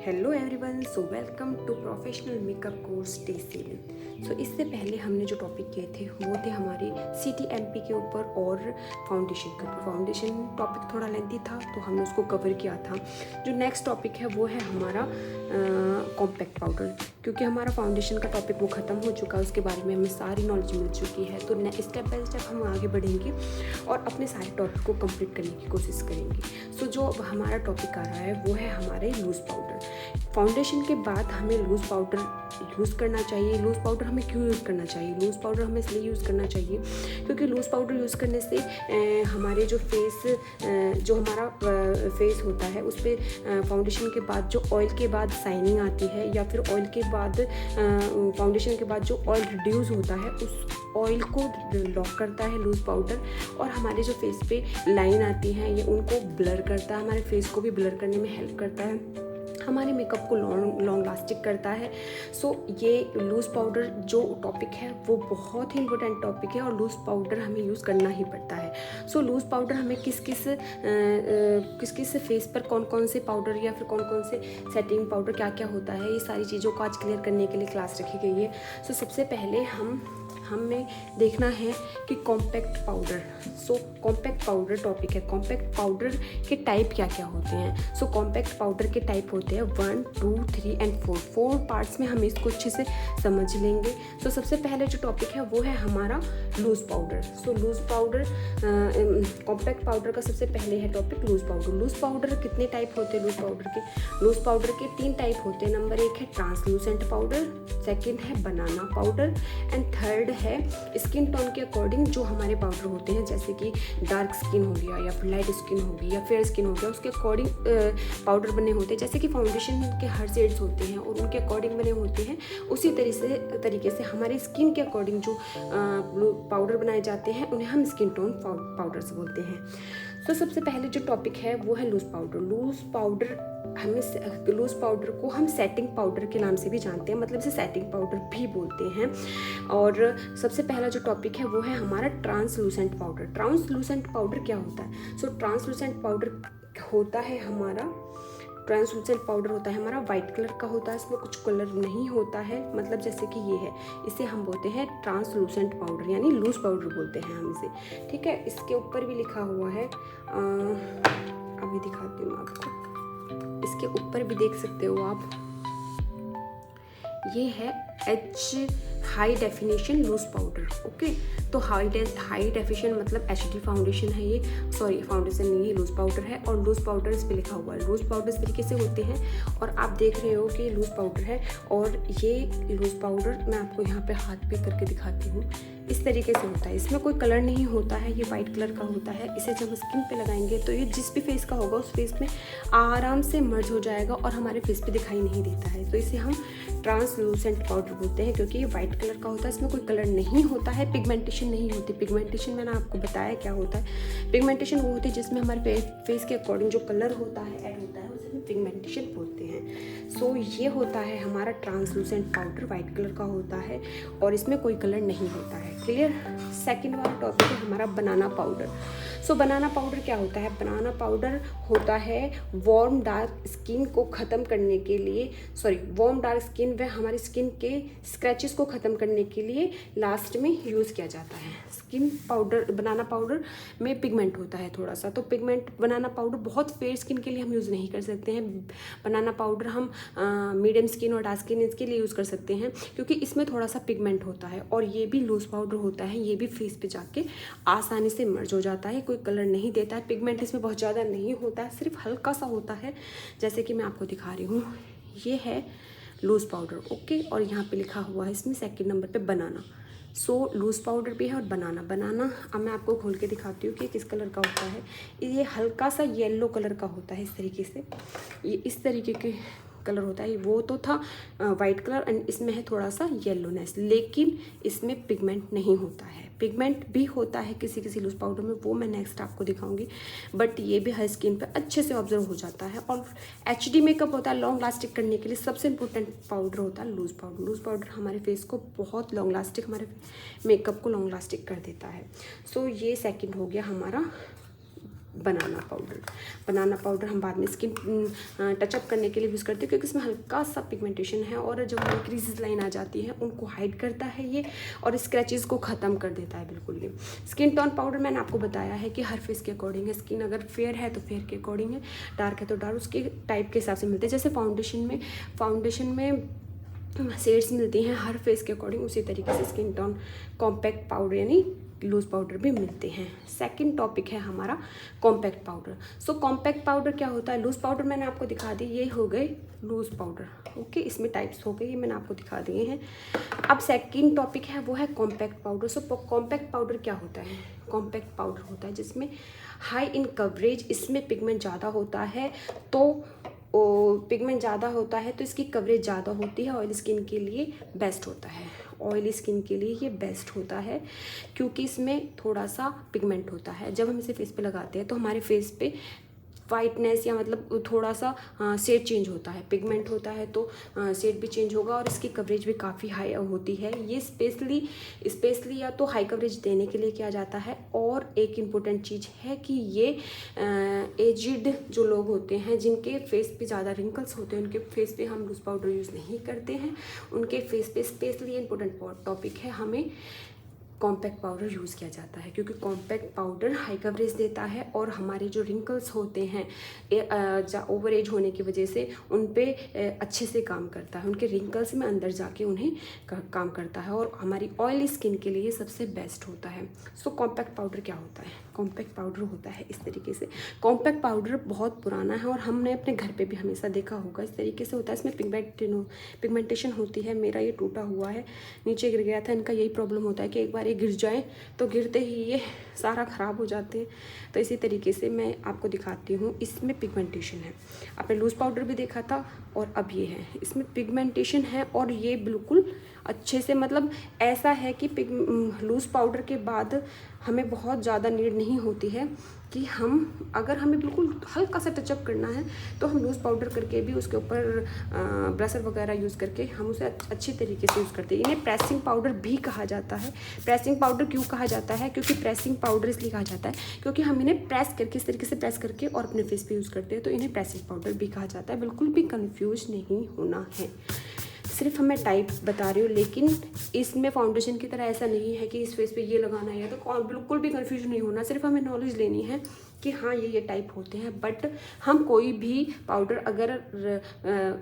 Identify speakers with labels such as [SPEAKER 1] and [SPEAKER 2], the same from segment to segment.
[SPEAKER 1] Hello everyone, so welcome to professional makeup course day 7। So इससे पहले हमने जो टॉपिक किए थे वो थे हमारे CTMP के ऊपर और फाउंडेशन के ऊपर। फाउंडेशन टॉपिक थोड़ा लेंथी था तो हमने उसको कवर किया था। जो नेक्स्ट टॉपिक है वो है हमारा कॉम्पैक्ट पाउडर, क्योंकि हमारा फाउंडेशन का टॉपिक वो ख़त्म हो चुका है, उसके बारे में हमें सारी नॉलेज मिल चुकी है। तो स्टेप बाय स्टेप हम आगे बढ़ेंगे और अपने सारे टॉपिक को कंप्लीट करने की कोशिश करेंगे। सो जो हमारा टॉपिक आ रहा है वो है हमारे लूज़ पाउडर। फाउंडेशन के बाद हमें लूज़ पाउडर यूज़ करना चाहिए। लूज़ पाउडर हमें क्यों यूज़ करना चाहिए? लूज़ पाउडर हमें इसलिए यूज़ करना चाहिए क्योंकि लूज़ पाउडर यूज़ करने से हमारे जो हमारा फेस होता है उस पर फाउंडेशन के बाद जो ऑयल के बाद शाइनिंग आती है, या फिर ऑयल के बाद फाउंडेशन के बाद जो ऑयल रिड्यूस होता है उस ऑयल को लॉक करता है लूज़ पाउडर, और हमारे जो फेस पे लाइन आती हैं ये उनको ब्लर करता है, हमारे फेस को भी ब्लर करने में हेल्प करता है, हमारे मेकअप को लॉन्ग लास्टिंग करता है। सो ये लूज़ पाउडर जो टॉपिक है वो बहुत ही इंपॉर्टेंट टॉपिक है और लूज़ पाउडर हमें यूज़ करना ही पड़ता है। सो लूज़ पाउडर हमें किस किस फेस पर कौन कौन से पाउडर या फिर कौन कौन से सेटिंग पाउडर क्या क्या होता है, ये सारी चीज़ों को आज क्लियर करने के लिए क्लास रखी गई है। सो सबसे पहले हमें देखना है कि कॉम्पैक्ट पाउडर। सो कॉम्पैक्ट पाउडर टॉपिक है। कॉम्पैक्ट पाउडर के टाइप क्या क्या होते हैं? सो कॉम्पैक्ट पाउडर के टाइप होते हैं 1, 2, 3 एंड 4 पार्ट्स में हम इसको अच्छे से समझ लेंगे। सो सबसे पहले जो टॉपिक है वो है हमारा loose powder. So loose powder, compact powder का सबसे पहले है topic loose powder. Loose powder कितने टाइप होते हैं? लूज़ पाउडर के 3 टाइप होते हैं। नंबर 1 है ट्रांसलूसेंट पाउडर, सेकेंड है बनाना पाउडर एंड थर्ड है स्किन टोन के अकॉर्डिंग जो हमारे पाउडर होते हैं, जैसे कि डार्क स्किन हो गया या फिर लाइट स्किन होगी या फेयर स्किन हो गया, उसके अकॉर्डिंग पाउडर बने होते हैं। जैसे कि फाउंडेशन के हर शेड्स होते हैं और उनके अकॉर्डिंग बने होते हैं, उसी तरीके से हमारे स्किन के अकॉर्डिंग जो पाउडर बनाए जाते हैं उन्हें हम स्किन टोन पाउडर्स बोलते हैं। तो सबसे पहले जो टॉपिक है वो है लूज़ पाउडर। लूज़ पाउडर को हम सेटिंग पाउडर के नाम से भी जानते हैं, मतलब इसे सेटिंग पाउडर भी बोलते हैं। और सबसे पहला जो टॉपिक है वो है हमारा ट्रांसलूसेंट पाउडर। ट्रांसलूसेंट पाउडर क्या होता है? सो ट्रांसलूसेंट पाउडर होता है हमारा वाइट कलर का होता है, इसमें कुछ कलर नहीं होता है, मतलब जैसे कि ये है, इसे हम बोलते हैं ट्रांसलूसेंट पाउडर यानी लूज पाउडर बोलते हैं हम इसे। ठीक है, इसके ऊपर भी लिखा हुआ है, अभी दिखाती हूँ आपको, इसके ऊपर भी देख सकते हो आप, ये है high definition loose powder. Okay, तो हाई डेफिनेशन मतलब HD फाउंडेशन है ये, सॉरी फाउंडेशन नहीं, ये लूज पाउडर है और लूज पाउडर इस पे लिखा हुआ है। लूज पाउडर इस तरीके से होते हैं और आप देख रहे हो कि ये लूज पाउडर है, और ये लूज पाउडर मैं आपको यहाँ पे हाथ पे करके दिखाती हूँ, इस तरीके से होता है। इसमें कोई कलर नहीं होता है, ये वाइट कलर का होता है। इसे जब स्किन पे लगाएंगे तो ये जिस भी फेस का होगा उस फेस में आराम से मर्ज हो जाएगा और हमारे फेस पे दिखाई नहीं देता है। तो इसे हम ट्रांसलूसेंट पाउडर बोलते हैं, क्योंकि ये वाइट कलर का होता है, इसमें कोई कलर नहीं होता है, पिगमेंटेशन नहीं होती। पिगमेंटेशन मैंने आपको बताया क्या होता है। पिगमेंटेशन वो होती है जिसमें हमारे फेस के अकॉर्डिंग जो कलर होता है ऐड होता है, उसे हम पिगमेंटेशन बोलते हैं। सो ये होता है हमारा ट्रांसलूसेंट पाउडर, वाइट कलर का होता है और इसमें कोई कलर नहीं होता है। क्लियर? सेकेंड वाला टॉपिक है हमारा बनाना पाउडर। सो बनाना पाउडर क्या होता है? बनाना पाउडर होता है वार्म डार्क स्किन को ख़त्म करने के लिए, वार्म डार्क स्किन व हमारी स्किन के स्क्रैचेस को ख़त्म करने के लिए लास्ट में यूज़ किया जाता है। बनाना पाउडर में पिगमेंट होता है थोड़ा सा, तो बनाना पाउडर बहुत फेयर स्किन के लिए हम यूज़ नहीं कर सकते हैं। बनाना पाउडर हम मीडियम स्किन और डार्क स्किन इसके लिए यूज़ कर सकते हैं, क्योंकि इसमें थोड़ा सा पिगमेंट होता है और ये भी लूज़ पाउडर होता है, ये भी फेस पे जाके आसानी से मर्ज हो जाता है, कोई कलर नहीं देता है, पिगमेंट इसमें बहुत ज़्यादा नहीं होता है, सिर्फ हल्का सा होता है, जैसे कि मैं आपको दिखा रही हूँ। ये है लूज़ पाउडर। ओके, और यहाँ पे लिखा हुआ है इसमें सेकंड नंबर पे बनाना। सो लूज़ पाउडर भी है और बनाना अब मैं आपको खोल के दिखाती हूँ कि किस कलर का होता है। ये हल्का सा येलो कलर का होता है, इस तरीके से, ये इस तरीके के कलर होता है। वो तो था वाइट कलर एंड इसमें है थोड़ा सा येलोनेस, लेकिन इसमें पिगमेंट नहीं होता है। पिगमेंट भी होता है किसी किसी लूज पाउडर में, वो मैं नेक्स्ट आपको दिखाऊंगी, बट ये भी हर स्किन पे अच्छे से ऑब्जर्व हो जाता है। और HD मेकअप होता है लॉन्ग लास्टिंग करने के लिए, सबसे इंपॉर्टेंट पाउडर होता है लूज पाउडर। लूज पाउडर हमारे फेस को बहुत लॉन्ग लास्टिंग, हमारे मेकअप को लॉन्ग लास्टिंग कर देता है। सो ये सेकेंड हो गया हमारा बनाना पाउडर। बनाना पाउडर हम बाद में स्किन टचअप करने के लिए यूज़ करते हैं, क्योंकि इसमें हल्का सा पिगमेंटेशन है और जो हमारी क्रीजेस लाइन आ जाती है उनको हाइड करता है ये, और स्क्रैचेस को ख़त्म कर देता है बिल्कुल ये। स्किन टोन पाउडर मैंने आपको बताया है कि हर फेस के अकॉर्डिंग है। स्किन अगर फेयर है तो फेयर के अकॉर्डिंग है, डार्क है तो डार्क, उसके टाइप के हिसाब से मिलते हैं। जैसे फाउंडेशन में शेड्स मिलती हैं हर फेस के अकॉर्डिंग, उसी तरीके से स्किन टोन कॉम्पैक्ट पाउडर यानी लूज़ पाउडर भी मिलते हैं। सेकंड टॉपिक है हमारा कॉम्पैक्ट पाउडर। सो कॉम्पैक्ट पाउडर क्या होता है? लूज़ पाउडर मैंने आपको दिखा दी, ये हो गए लूज़ पाउडर। ओके, इसमें टाइप्स हो गए, ये मैंने आपको दिखा दिए हैं। अब सेकंड टॉपिक है वो है कॉम्पैक्ट पाउडर। सो कॉम्पैक्ट पाउडर क्या होता है? कॉम्पैक्ट पाउडर होता है जिसमें हाई इन कवरेज, इसमें पिगमेंट ज़्यादा होता है, तो पिगमेंट ज़्यादा होता है तो इसकी कवरेज ज़्यादा होती है। ऑयल स्किन के लिए बेस्ट होता है, ऑयली स्किन के लिए ये बेस्ट होता है, क्योंकि इसमें थोड़ा सा पिगमेंट होता है। जब हम इसे फेस पे लगाते हैं तो हमारे फेस पे वाइटनेस या मतलब थोड़ा सा शेड चेंज होता है, पिगमेंट होता है तो शेड भी चेंज होगा, और इसकी कवरेज भी काफ़ी हाई होती है। ये स्पेशली या तो हाई कवरेज देने के लिए किया जाता है। और एक इम्पोर्टेंट चीज़ है कि ये एजिड जो लोग होते हैं, जिनके फेस पे ज़्यादा रिंकल्स होते हैं, उनके फेस पे हम लूज़ पाउडर यूज़ नहीं करते हैं। उनके फेस पे स्पेशली इम्पोर्टेंट टॉपिक है, हमें कॉम्पैक्ट पाउडर यूज़ किया जाता है, क्योंकि कॉम्पैक्ट पाउडर हाई कवरेज देता है और हमारे जो रिंकल्स होते हैं ओवर एज होने की वजह से उन पे अच्छे से काम करता है, उनके रिंकल्स में अंदर जाके उन्हें काम करता है, और हमारी ऑयली स्किन के लिए सबसे बेस्ट होता है। सो कॉम्पैक्ट पाउडर क्या होता है? कॉम्पैक्ट पाउडर होता है इस तरीके से। कॉम्पैक्ट पाउडर बहुत पुराना है और हमने अपने घर पे भी हमेशा देखा होगा, इस तरीके से होता है। इसमें पिगमेंटेशन होती है। मेरा ये टूटा हुआ है, नीचे गिर गया था। इनका यही प्रॉब्लम होता है कि एक बार ये गिर जाए तो गिरते ही ये सारा ख़राब हो जाते हैं। तो इसी तरीके से मैं आपको दिखाती हूँ, इसमें पिगमेंटेशन है। आपने लूज़ पाउडर भी देखा था और अब ये है, इसमें पिगमेंटेशन है, और ये बिल्कुल अच्छे से, मतलब ऐसा है कि लूज़ पाउडर के बाद हमें बहुत ज़्यादा नीड नहीं होती है कि अगर हमें बिल्कुल हल्का सा टचअप करना है तो हम लूज़ पाउडर करके भी उसके ऊपर ब्रशर वगैरह यूज़ करके हम उसे अच्छी तरीके से यूज़ करते हैं। इन्हें प्रेसिंग पाउडर भी कहा जाता है। प्रेसिंग पाउडर क्यों कहा जाता है? क्योंकि प्रेसिंग पाउडर इसलिए कहा जाता है क्योंकि हम इन्हें प्रेस करके, इस तरीके से प्रेस करके और अपने फेस पे यूज़ करते हैं, तो इन्हें प्रेसिंग पाउडर भी कहा जाता है। बिल्कुल भी कन्फ्यूज नहीं होना है, सिर्फ मैं टाइप बता रही हूँ। लेकिन इसमें फाउंडेशन की तरह ऐसा नहीं है कि इस फेस पे ये लगाना है, तो बिल्कुल भी कंफ्यूज नहीं होना। सिर्फ हमें नॉलेज लेनी है कि हाँ ये टाइप होते हैं। बट हम कोई भी पाउडर अगर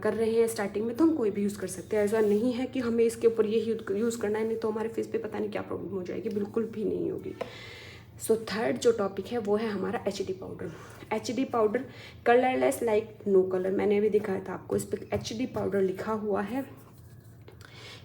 [SPEAKER 1] कर रहे हैं स्टार्टिंग में तो हम कोई भी यूज़ कर सकते हैं। ऐसा नहीं है कि हमें इसके ऊपर ये यूज़ करना है, नहीं तो हमारे फेस पे पता नहीं क्या प्रॉब्लम हो जाएगी, बिल्कुल भी नहीं होगी। सो थर्ड जो टॉपिक है वो है हमारा HD powder. HD powder colourless like no colour, मैंने अभी दिखाया था आपको। इस पर HD पाउडर लिखा हुआ है,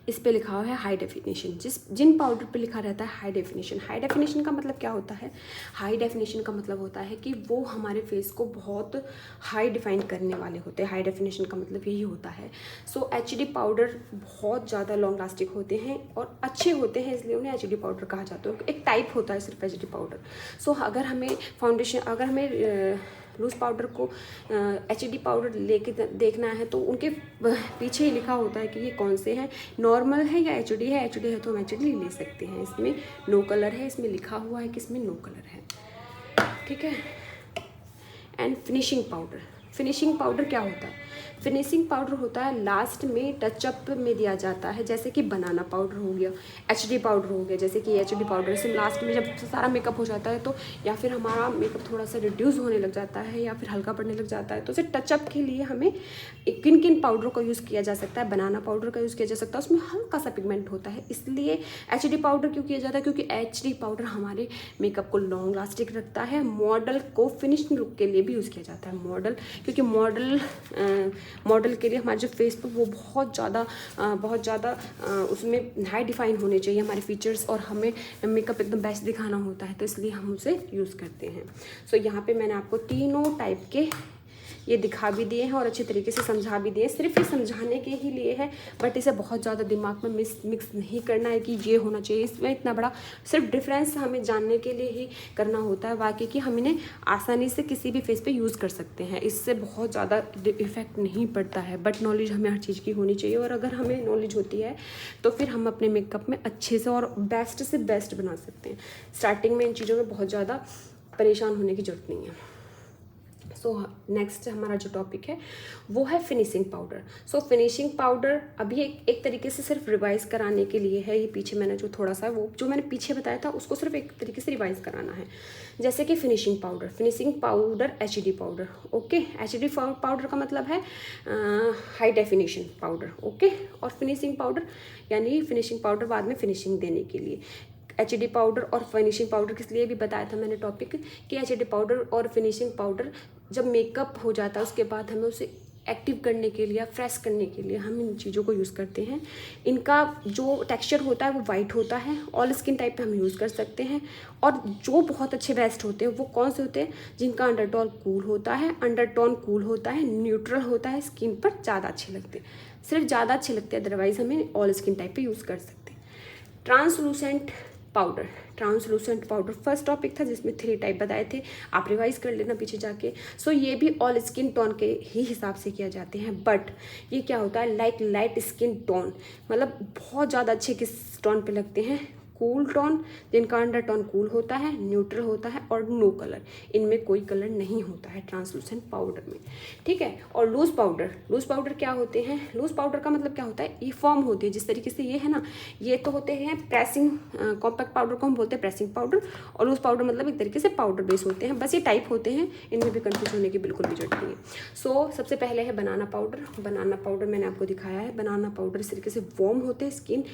[SPEAKER 1] इस पे लिखा हुआ है हाई डेफिनेशन। जिन पाउडर पे लिखा रहता है हाई डेफिनेशन। हाई डेफिनेशन का मतलब क्या होता है? हाई डेफिनेशन का मतलब होता है कि वो हमारे फेस को बहुत हाई डिफाइन करने वाले होते हैं। हाई डेफिनेशन का मतलब यही होता है। सो HD पाउडर बहुत ज़्यादा लॉन्ग लास्टिक होते हैं और अच्छे होते हैं, इसलिए उन्हें HD पाउडर कहा जाता है। एक टाइप होता है सिर्फ HD पाउडर। सो अगर हमें लूज़ पाउडर को HD पाउडर लेके देखना है तो उनके पीछे ही लिखा होता है कि ये कौन से हैं, नॉर्मल है या HD है। HD है तो हम HD ले सकते हैं। इसमें नो कलर है, इसमें लिखा हुआ है कि इसमें नो कलर है, ठीक है। And finishing powder. Finishing powder क्या होता है? फिनिशिंग पाउडर होता है लास्ट में टचअप में दिया जाता है, जैसे कि बनाना पाउडर हो गया, HD पाउडर हो गया। जैसे कि HD पाउडर से लास्ट में जब सारा मेकअप हो जाता है तो, या फिर हमारा मेकअप थोड़ा सा रिड्यूस होने लग जाता है या फिर हल्का पड़ने लग जाता है, तो उसे टचअप के लिए हमें किन किन पाउडरों का यूज़ किया जा सकता है? बनाना पाउडर का यूज़ किया जा सकता है, उसमें हल्का सा पिगमेंट होता है, इसलिए HD पाउडर क्यों किया जाता है? क्योंकि HD पाउडर हमारे मेकअप को लॉन्ग लास्टिक रखता है। मॉडल को फिनिशिंग लुक के लिए भी यूज़ किया जाता है। क्योंकि मॉडल के लिए हमारे जो फेस पे वो बहुत ज़्यादा उसमें हाई डिफाइन होने चाहिए हमारे फीचर्स, और हमें मेकअप एकदम बेस्ट दिखाना होता है, तो इसलिए हम उसे यूज़ करते हैं। सो यहाँ पे मैंने आपको तीनों टाइप के ये दिखा भी दिए हैं और अच्छे तरीके से समझा भी दिए। सिर्फ ये समझाने के ही लिए है, बट इसे बहुत ज़्यादा दिमाग में मिक्स नहीं करना है कि ये होना चाहिए। इसमें इतना बड़ा सिर्फ डिफरेंस हमें जानने के लिए ही करना होता है, बाकी कि हम इन्हें आसानी से किसी भी फेस पे यूज़ कर सकते हैं। इससे बहुत ज़्यादा इफेक्ट नहीं पड़ता है, बट नॉलेज हमें हर चीज़ की होनी चाहिए। और अगर हमें नॉलेज होती है तो फिर हम अपने मेकअप में अच्छे से और बेस्ट से बेस्ट बना सकते हैं। स्टार्टिंग में इन चीज़ों में बहुत ज़्यादा परेशान होने की ज़रूरत नहीं है। सो नेक्स्ट हमारा जो टॉपिक है वो है फिनिशिंग पाउडर। सो फिनिशिंग पाउडर अभी एक तरीके से सिर्फ रिवाइज़ कराने के लिए है। ये पीछे मैंने जो थोड़ा सा वो जो मैंने पीछे बताया था उसको सिर्फ एक तरीके से रिवाइज़ कराना है। जैसे कि finishing powder HD powder. Okay, HD powder का मतलब है हाई डेफिनेशन पाउडर। ओके, और फिनिशिंग पाउडर यानी फिनिशिंग पाउडर बाद में फिनिशिंग देने के लिए। HD पाउडर और फिनिशिंग पाउडर किस लिए भी बताया था मैंने टॉपिक कि HD पाउडर और फिनिशिंग पाउडर जब मेकअप हो जाता है उसके बाद हमें उसे एक्टिव करने के लिए, फ्रेश करने के लिए हम इन चीज़ों को यूज़ करते हैं। इनका जो टेक्सचर होता है वो वाइट होता है, ऑल स्किन टाइप पे हम यूज़ कर सकते हैं। और जो बहुत अच्छे बेस्ट होते हैं वो कौन से होते हैं? जिनका अंडरटोन कूल होता है, न्यूट्रल होता है, स्किन पर ज़्यादा अच्छे लगते हैं। सिर्फ ज़्यादा अच्छे लगते हैं, अदरवाइज हमें ऑल स्किन टाइप पे यूज़ कर सकते हैं। ट्रांसलूसेंट पाउडर फर्स्ट टॉपिक था जिसमें 3 टाइप बताए थे, आप रिवाइज कर लेना पीछे जाके। सो ये भी ऑल स्किन टोन के ही हिसाब से किया जाते हैं, बट ये क्या होता है लाइट स्किन टोन, मतलब बहुत ज़्यादा अच्छे किस टोन पे लगते हैं? कूल टोन, जिनका अंडर टोन कूल होता है, न्यूट्रल होता है और नो कलर, इनमें कोई कलर नहीं होता है ट्रांसलूसेंट पाउडर में। ठीक है, और लूज पाउडर क्या होते हैं? लूज पाउडर का मतलब क्या होता है? ई फॉर्म होती है, जिस तरीके से ये है ना, ये तो होते हैं प्रेसिंग, कॉम्पैक्ट पाउडर को हम बोलते हैं प्रेसिंग पाउडर, और लूज पाउडर मतलब एक तरीके से पाउडर बेस होते हैं। बस ये टाइप होते हैं, इनमें भी कंफ्यूज होने की बिल्कुल भी जरूरत नहीं है। सो सबसे पहले है बनाना पाउडर मैंने आपको दिखाया है। बनाना पाउडर इस तरीके से वार्म होते हैं, स्किन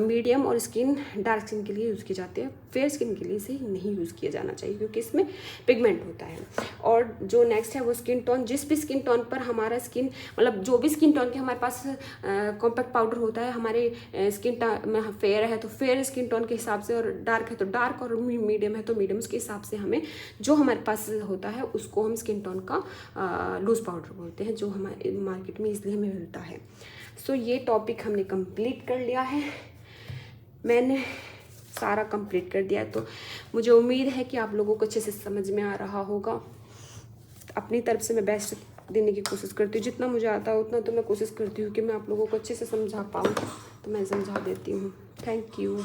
[SPEAKER 1] मीडियम और स्किन डार्क स्किन के लिए यूज़ किए जाते हैं। फेयर स्किन के लिए इसे नहीं यूज़ किया जाना चाहिए क्योंकि इसमें पिगमेंट होता है। और जो नेक्स्ट है वो स्किन टोन, जिस भी स्किन टोन पर हमारा स्किन, मतलब जो भी स्किन टोन के हमारे पास कॉम्पैक्ट पाउडर होता है, हमारे स्किन में फेयर है तो फेयर स्किन टोन के हिसाब से, और डार्क है तो डार्क, और मीडियम है तो मीडियम, उसके हिसाब से हमें जो हमारे पास होता है उसको हम स्किन टोन का लूज पाउडर बोलते हैं, जो हमारे मार्केट में इसलिए हमें मिलता है। सो ये टॉपिक हमने कंप्लीट कर लिया है, मैंने सारा कंप्लीट कर दिया है। तो मुझे उम्मीद है कि आप लोगों को अच्छे से समझ में आ रहा होगा। अपनी तरफ से मैं बेस्ट देने की कोशिश करती हूँ, जितना मुझे आता है उतना तो मैं कोशिश करती हूँ कि मैं आप लोगों को अच्छे से समझा पाऊँ, तो मैं समझा देती हूँ। Thank you.